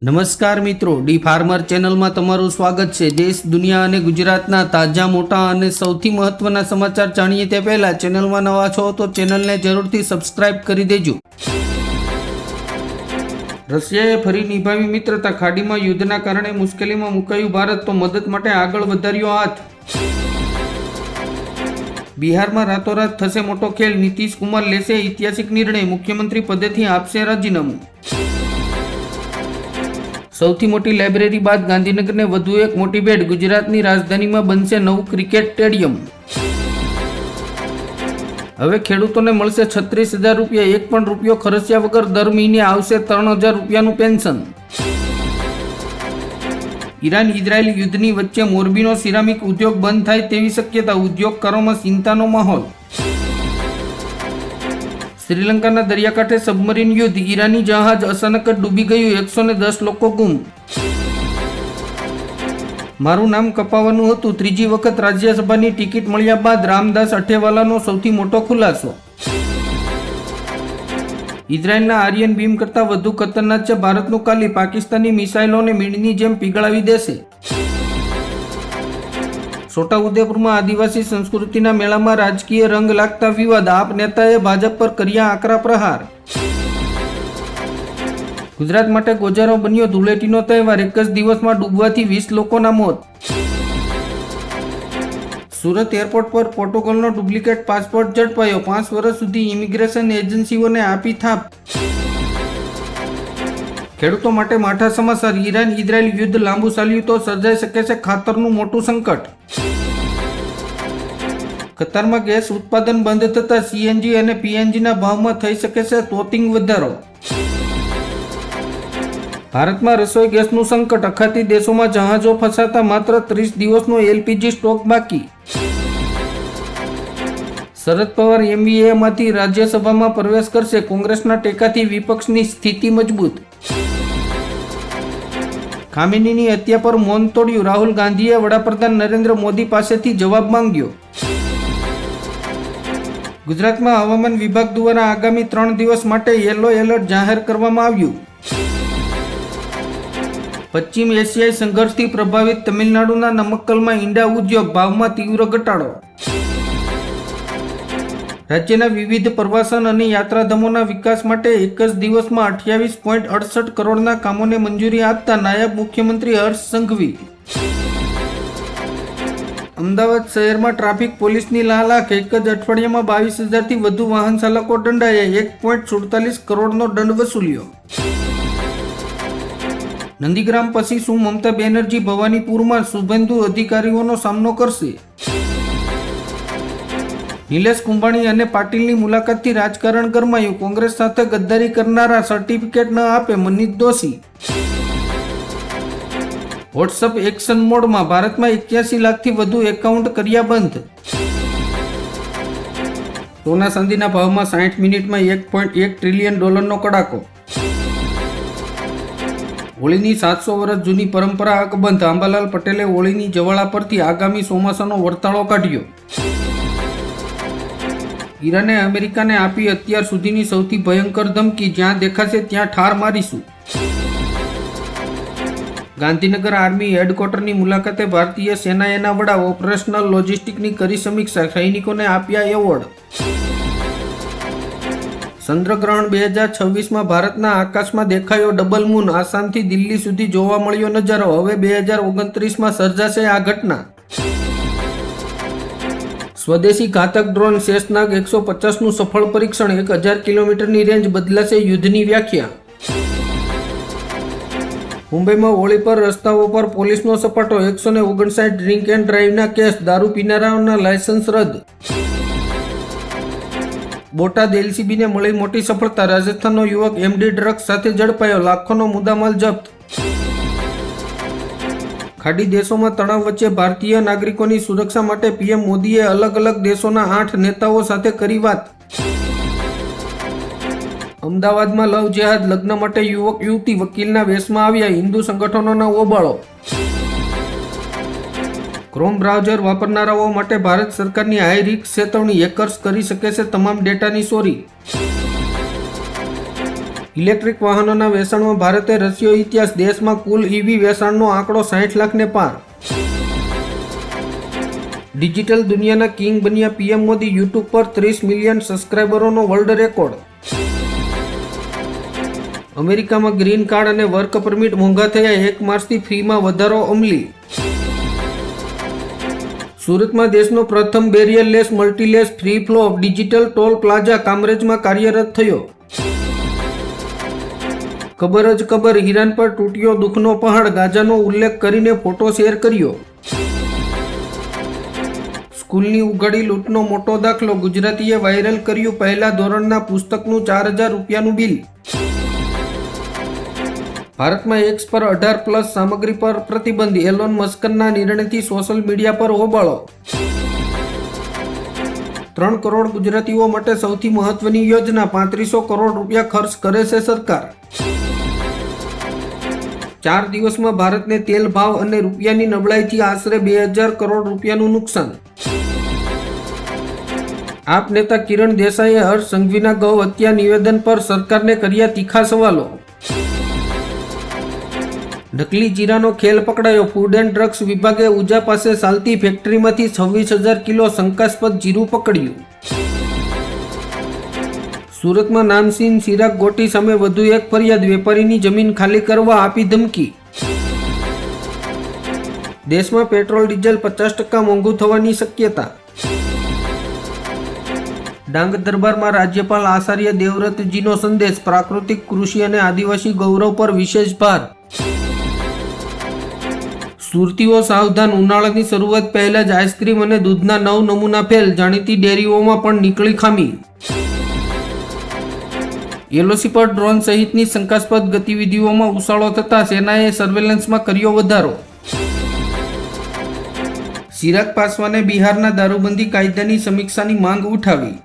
નમસ્કાર મિત્રો, D farmer ચેનલમાં તમારું સ્વાગત છે। દેશ, દુનિયા અને ગુજરાતના તાજા, મોટા અને સૌથી મહત્વના સમાચાર જાણીએ તે પહેલા ચેનલમાં નવા છો તો ચેનલને જરૂરથી સબસ્ક્રાઇબ કરી દેજો। રશિયાએ ફરી નિભાવી મિત્રતા, ખાડીમાં યુદ્ધના કારણે મુશ્કેલીમાં મુકાયું ભારત તો મદદ માટે આગળ વધાર્યો હાથ। બિહારમાં રાતોરાત થશે મોટો ખેલ, નીતિશ કુમાર લેશે ઐતિહાસિક નિર્ણય, મુખ્યમંત્રી પદેથી આપશે રાજીનામું। સૌથી મોટી લાઇબ્રેરી બાદ ગાંધીનગરને વધુ એક મોટી ભેટ, ગુજરાતની રાજધાનીમાં બનશે નવું ક્રિકેટ સ્ટેડિયમ। હવે ખેડૂતોને મળશે 36,000 રૂપિયા, એક પણ રૂપિયો ખર્ચ્યા વગર દર મહિને આવશે 3,000 રૂપિયાનું પેન્શન। ઈરાન ઇઝરાયલ યુદ્ધની વચ્ચે મોરબીનો સિરામિક ઉદ્યોગ બંધ થાય તેવી શક્યતા, ઉદ્યોગકારોમાં ચિંતાનો માહોલ। શ્રીલંકાના દરિયાકાંઠે સબમરીન યુદ્ધ, ઈરાની જહાજ અચાનક જ ડૂબી ગયું, 110 લોકો ગુમ। મારું નામ કપાવવાનું હતું, ત્રીજી વખત રાજ્યસભાની ટિકિટ મળ્યા બાદ રામદાસ અઠેવાલાનો સૌથી મોટો ખુલાસો। ઇઝરાયલના આર્યન બીમ કરતાં વધુ ખતરનાક છે ભારતનું કાલી, પાકિસ્તાની મિસાઇલોને મીણની જેમ પીગળાવી દેશે। છોટાઉદેપુરમાં આદિવાસી સંસ્કૃતિના મેળામાં રાજકીય રંગ લાગતા વિવાદ, આપ નેતાએ ભાજપ પર કર્યા આકરા પ્રહાર। ગુજરાત માટે ગોજારો બન્યો ધૂળેટીનો તહેવાર, એક જ દિવસમાં ડૂબવાથી 20 લોકોના મોત। સુરત એરપોર્ટ પર પોર્ટુગલનો ડુપ્લિકેટ પાસપોર્ટ ઝડપાયો, 5 વર્ષ સુધી ઇમિગ્રેશન એજન્સીઓને આપી થાપ। ખેડૂતો માટે માઠા સમાચાર, ઈરાન ઇઝરાયલ યુદ્ધ લાંબુ ચાલ્યું તો સર્જાઈ શકે છે ખાતરનું મોટું સંકટ। કતારમાં ગેસ ઉત્પાદન બંધ થતાં સીએનજી અને પીએનજીના ભાવમાં થઈ શકે છે તોતિંગ વધારો। ભારતમાં રસોઈ ગેસનું સંકટ, અખાતી દેશોમાં જહાજો ફસાતા માત્ર 30 દિવસનો એલપીજી સ્ટોક બાકી। શરદ પવાર એમવીએમાંથી રાજ્યસભામાં પ્રવેશ કરશે, કોંગ્રેસના ટેકાથી વિપક્ષની સ્થિતિ મજબૂત। ખામેનીની હત્યા પર મૌન તોડ્યું, રાહુલ ગાંધીએ વડાપ્રધાન નરેન્દ્ર મોદી પાસેથી જવાબ માંગ્યો। ગુજરાતમાં હવામાન વિભાગ દ્વારા આગામી 3 દિવસ માટે યલો એલર્ટ જાહેર કરવામાં આવ્યું। પશ્ચિમ એશિયાઈ સંઘર્ષથી પ્રભાવિત તમિલનાડુના નમક્કલમાં ઈંડા ઉદ્યોગ, ભાવમાં તીવ્ર ઘટાડો। રાજ્યના વિવિધ પ્રવાસન અને યાત્રાધામોના વિકાસ માટે એક જ દિવસમાં 28.68 કરોડના કામોને મંજૂરી આપતા નાયબ મુખ્યમંત્રી હર્ષ સંઘવી। અમદાવાદ શહેરમાં ટ્રાફિક પોલીસની લાલાખ, એક જ અઠવાડિયામાં 22,000થી વધુ વાહન ચાલકો દંડાયા, 1.47 કરોડનો દંડ વસૂલ્યો। નંદીગ્રામ પછી શું મમતા બેનર્જી ભવાનીપુરમાં શુભેન્દુ અધિકારીઓનો સામનો કરશે? નિલેશ કુંભાણી અને પાટીલની મુલાકાતથી રાજકારણ ગરમાયું, કોંગ્રેસ સાથે ગદ્દારી કરનારા સર્ટિફિકેટ ન આપે મનીષ દોશી। વોટ્સઅપ એક્શન મોડમાં, ભારતમાં 81 લાખથી વધુ એકાઉન્ટ કર્યા બંધ। સોના ચાંદીના ભાવમાં 60 મિનિટમાં $1.1 ટ્રિલિયન કડાકો। હોળીની 700 વર્ષ જૂની પરંપરા અકબંધ, આંબાલાલ પટેલે હોળીની જવાળા પરથી આગામી ચોમાસાનો વર્તાળો કાઢ્યો। ઈરાને અમેરિકાને આપી અત્યાર સુધીની સૌથી ભયંકર ધમકી, જ્યાં દેખાશે ત્યાં ઠાર મારીશું। ગાંધીનગર આર્મી હેડક્વાર્ટરની મુલાકાતે ભારતીય સેનાએના વડા ઓપરેશનલ લોજિસ્ટિકની કરી સમીક્ષા, સૈનિકોને આપ્યા એવોર્ડ। ચંદ્રગ્રહણ 2026માં ભારતના આકાશમાં દેખાયો ડબલ મૂન, આસામથી દિલ્હી સુધી જોવા મળ્યો નજારો, હવે 2029માં સર્જાશે આ ઘટના। સ્વદેશી ઘાતક ડ્રોન શેષનાગ 150નું સફળ પરીક્ષણ, 1000 કિલોમીટરની રેન્જ, બદલાશે યુદ્ધની વ્યાખ્યા। મુંબઈમાં હોળી પર રસ્તાઓ પર પોલીસનો સપાટો, 159 ડ્રિંક એન્ડ ડ્રાઈવના કેસ, દારૂ પીનારાઓના લાયસન્સ રદ। બોટાદ એલસીબીને મળી મોટી સફળતા, રાજસ્થાનનો યુવક એમડી ડ્રગ્સ સાથે ઝડપાયો, લાખોનો મુદ્દામાલ જપ્ત। ખાડી દેશોમાં તણાવ વચ્ચે ભારતીય નાગરિકોની સુરક્ષા માટે પીએમ મોદીએ અલગ અલગ દેશોના 8 નેતાઓ સાથે કરી વાત। અમદાવાદમાં લવ જેહાદ, લગ્ન માટે યુવક યુવતી વકીલના વેશમાં આવ્યા, હિન્દુ સંગઠનોના હોબાળો। ક્રોમ બ્રાઉઝર વાપરનારાઓ માટે ભારત સરકારની હાઈ રિસ્ક ચેતવણી, હેકર્સ કરી શકે છે તમામ ડેટાની ચોરી। ઇલેક્ટ્રિક વાહનોના વેચાણમાં ભારતે રચ્યો ઇતિહાસ, દેશમાં કુલ ઈવી વેચાણનો આંકડો 60 લાખને પાર. ડિજિટલ દુનિયાના કિંગ બન્યા પીએમ મોદી, યુટ્યુબ પર 30 મિલિયન સબસ્ક્રાઇબરોનો વર્લ્ડ રેકોર્ડ. અમેરિકામાં ગ્રીન કાર્ડ અને વર્ક પરમિટ મોંઘા થયા, 1 માર્ચથી ફીમાં વધારો અમલી. સુરતમાં દેશનો પ્રથમ barrierless multilane free flow digital toll plaza કામરેજમાં કાર્યરત થયો. ખબર જ ખબર, ઈરાન પર તૂટ્યો દુઃખનો પહાડ, ગાઝાનો ઉલ્લેખ કરીને ફોટો શેર કર્યો. સ્કૂલની ઉઘાડી લૂંટનો મોટો દાખલો, ગુજરાતીએ વાયરલ કર્યું પહેલા ધોરણના પુસ્તકનું 4000 રૂપિયાનું બિલ. ભારતમાં એક્સ પર 18+ સામગ્રી પર પ્રતિબંધ, એલોન મસ્કના નિર્ણયથી સોશિયલ મીડિયા પર હોબાળો. 3 કરોડ ગુજરાતીઓ માટે સૌથી મહત્વની યોજના, 3500 કરોડ રૂપિયા ખર્ચ કરે છે સરકાર. 4 દિવસમાં ભારતને તેલ ભાવ અને રૂપિયાની નબળાઈથી આશરે 2000 કરોડ રૂપિયાનું નુકસાન. આપ નેતા કિરણ દેસાઈએ હર્ષ સંઘવીના ગૌ હત્યા નિવેદન પર સરકારને કર્યા તીખા સવાલો. નકલી જીરાનો ખેલ પકડાયો, ફૂડ એન્ડ ડ્રગ્સ વિભાગે ઉજા પાસે ચાલતી ફેક્ટરીમાંથી 26,000 કિલો શંકાસ્પદ જીરું પકડ્યું. સુરતમાં નામચીન ચિરાગ ગોટી સામે વધુ એક ફરિયાદ, વેપારીની જમીન ખાલી કરવા આપી ધમકી. દેશમાં પેટ્રોલ ડીઝલ 50% મોંઘું થવાની શક્યતા. ડાંગ દરબારમાં રાજ્યપાલ આચાર્ય દેવવ્રતજીનો સંદેશ, પ્રાકૃતિક કૃષિ અને આદિવાસી ગૌરવ પર વિશેષ ભાર. સુરતીઓ સાવધાન, ઉનાળાની શરૂઆત પહેલા જ આઈસ્ક્રીમ અને દૂધના 9 નમૂના ફેલ, જાણીતી ડેરીઓમાં પણ નીકળી ખામી. એલઓસી પર ડ્રોન સહિતની શંકાસ્પદ ગતિવિધિઓમાં ઉછાળો થતા સેનાએ સર્વેલન્સમાં કર્યો વધારો. ચિરાગ પાસવાને બિહારના દારૂબંધી કાયદાની સમીક્ષાની માંગ ઉઠાવી.